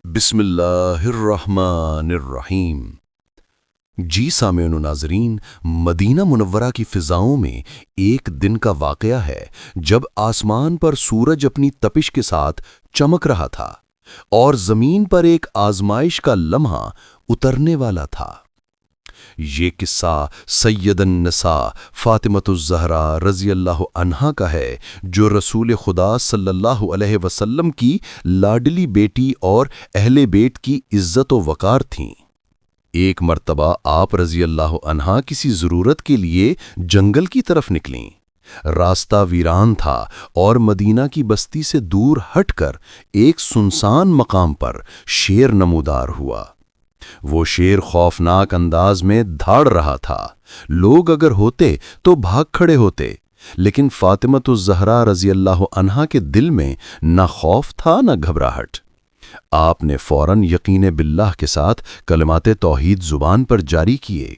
بسم اللہ الرحمن الرحیم۔ جی سامعین و ناظرین، مدینہ منورہ کی فضاؤں میں ایک دن کا واقعہ ہے جب آسمان پر سورج اپنی تپش کے ساتھ چمک رہا تھا اور زمین پر ایک آزمائش کا لمحہ اترنے والا تھا۔ یہ قصہ سید النساء فاطمۃ الزہرا رضی اللہ عنہا کا ہے، جو رسول خدا صلی اللہ علیہ وسلم کی لاڈلی بیٹی اور اہل بیت کی عزت و وقار تھیں۔ ایک مرتبہ آپ رضی اللہ عنہا کسی ضرورت کے لیے جنگل کی طرف نکلیں۔ راستہ ویران تھا اور مدینہ کی بستی سے دور ہٹ کر ایک سنسان مقام پر شیر نمودار ہوا۔ وہ شیر خوفناک انداز میں دھاڑ رہا تھا۔ لوگ اگر ہوتے تو بھاگ کھڑے ہوتے، لیکن فاطمۃ الزہرا رضی اللہ عنہا کے دل میں نہ خوف تھا نہ گھبراہٹ۔ آپ نے فوراً یقین باللہ کے ساتھ کلمات توحید زبان پر جاری کیے۔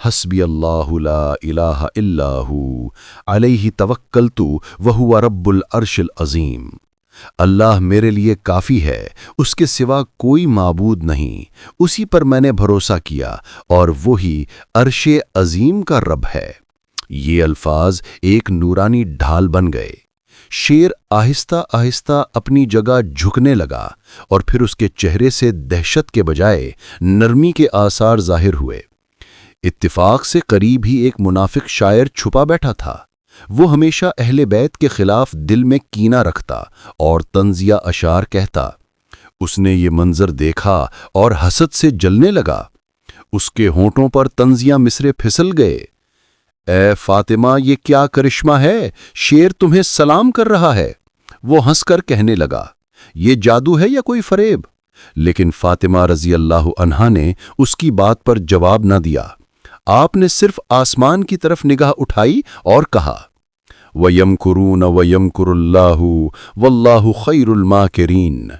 حسبی اللہ لا الہ الا ہو علیہ توکلت وہو رب العرش العظیم۔ اللہ میرے لیے کافی ہے، اس کے سوا کوئی معبود نہیں، اسی پر میں نے بھروسہ کیا اور وہی عرش عظیم کا رب ہے۔ یہ الفاظ ایک نورانی ڈھال بن گئے۔ شیر آہستہ آہستہ اپنی جگہ جھکنے لگا اور پھر اس کے چہرے سے دہشت کے بجائے نرمی کے آثار ظاہر ہوئے۔ اتفاق سے قریب ہی ایک منافق شاعر چھپا بیٹھا تھا۔ وہ ہمیشہ اہل بیت کے خلاف دل میں کینہ رکھتا اور طنزیہ اشعار کہتا۔ اس نے یہ منظر دیکھا اور حسد سے جلنے لگا۔ اس کے ہونٹوں پر طنزیہ مصرے پھسل گئے۔ اے فاطمہ، یہ کیا کرشمہ ہے؟ شیر تمہیں سلام کر رہا ہے۔ وہ ہنس کر کہنے لگا، یہ جادو ہے یا کوئی فریب؟ لیکن فاطمہ رضی اللہ عنہا نے اس کی بات پر جواب نہ دیا۔ آپ نے صرف آسمان کی طرف نگاہ اٹھائی اور کہا، وَيَمْكُرُونَ وَيَمْكُرُ اللَّهُ وَاللَّهُ خَيْرُ الْمَاكِرِينَ۔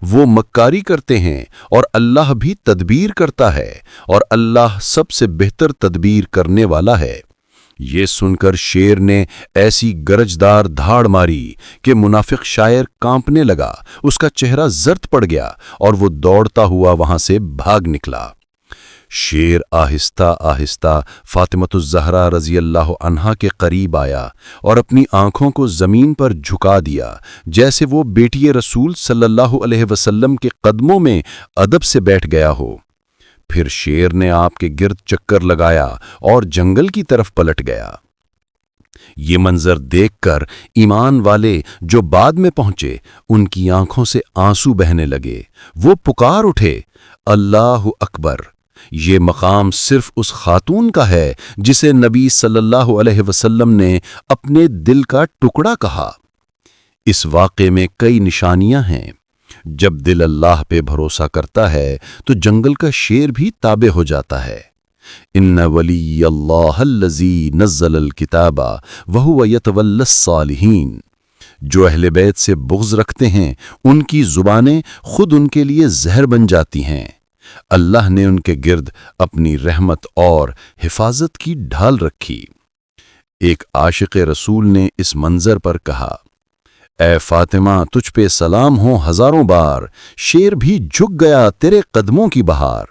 وہ مکاری کرتے ہیں اور اللہ بھی تدبیر کرتا ہے، اور اللہ سب سے بہتر تدبیر کرنے والا ہے۔ یہ سن کر شیر نے ایسی گرجدار دھاڑ ماری کہ منافق شاعر کانپنے لگا، اس کا چہرہ زرد پڑ گیا اور وہ دوڑتا ہوا وہاں سے بھاگ نکلا۔ شیر آہستہ آہستہ فاطمۃ الزہرا رضی اللہ عنہا کے قریب آیا اور اپنی آنکھوں کو زمین پر جھکا دیا، جیسے وہ بیٹی رسول صلی اللہ علیہ وسلم کے قدموں میں ادب سے بیٹھ گیا ہو۔ پھر شیر نے آپ کے گرد چکر لگایا اور جنگل کی طرف پلٹ گیا۔ یہ منظر دیکھ کر ایمان والے جو بعد میں پہنچے، ان کی آنکھوں سے آنسو بہنے لگے۔ وہ پکار اٹھے، اللہ اکبر! یہ مقام صرف اس خاتون کا ہے جسے نبی صلی اللہ علیہ وسلم نے اپنے دل کا ٹکڑا کہا۔ اس واقعے میں کئی نشانیاں ہیں۔ جب دل اللہ پہ بھروسہ کرتا ہے تو جنگل کا شیر بھی تابع ہو جاتا ہے۔ ان ولی اللہ الذی نزل الکتاب وہو یتولی الصالحین۔ جو اہل بیت سے بغض رکھتے ہیں، ان کی زبانیں خود ان کے لیے زہر بن جاتی ہیں۔ اللہ نے ان کے گرد اپنی رحمت اور حفاظت کی ڈھال رکھی۔ ایک عاشق رسول نے اس منظر پر کہا، اے فاطمہ، تجھ پہ سلام ہو ہزاروں بار، شیر بھی جھک گیا تیرے قدموں کی بہار۔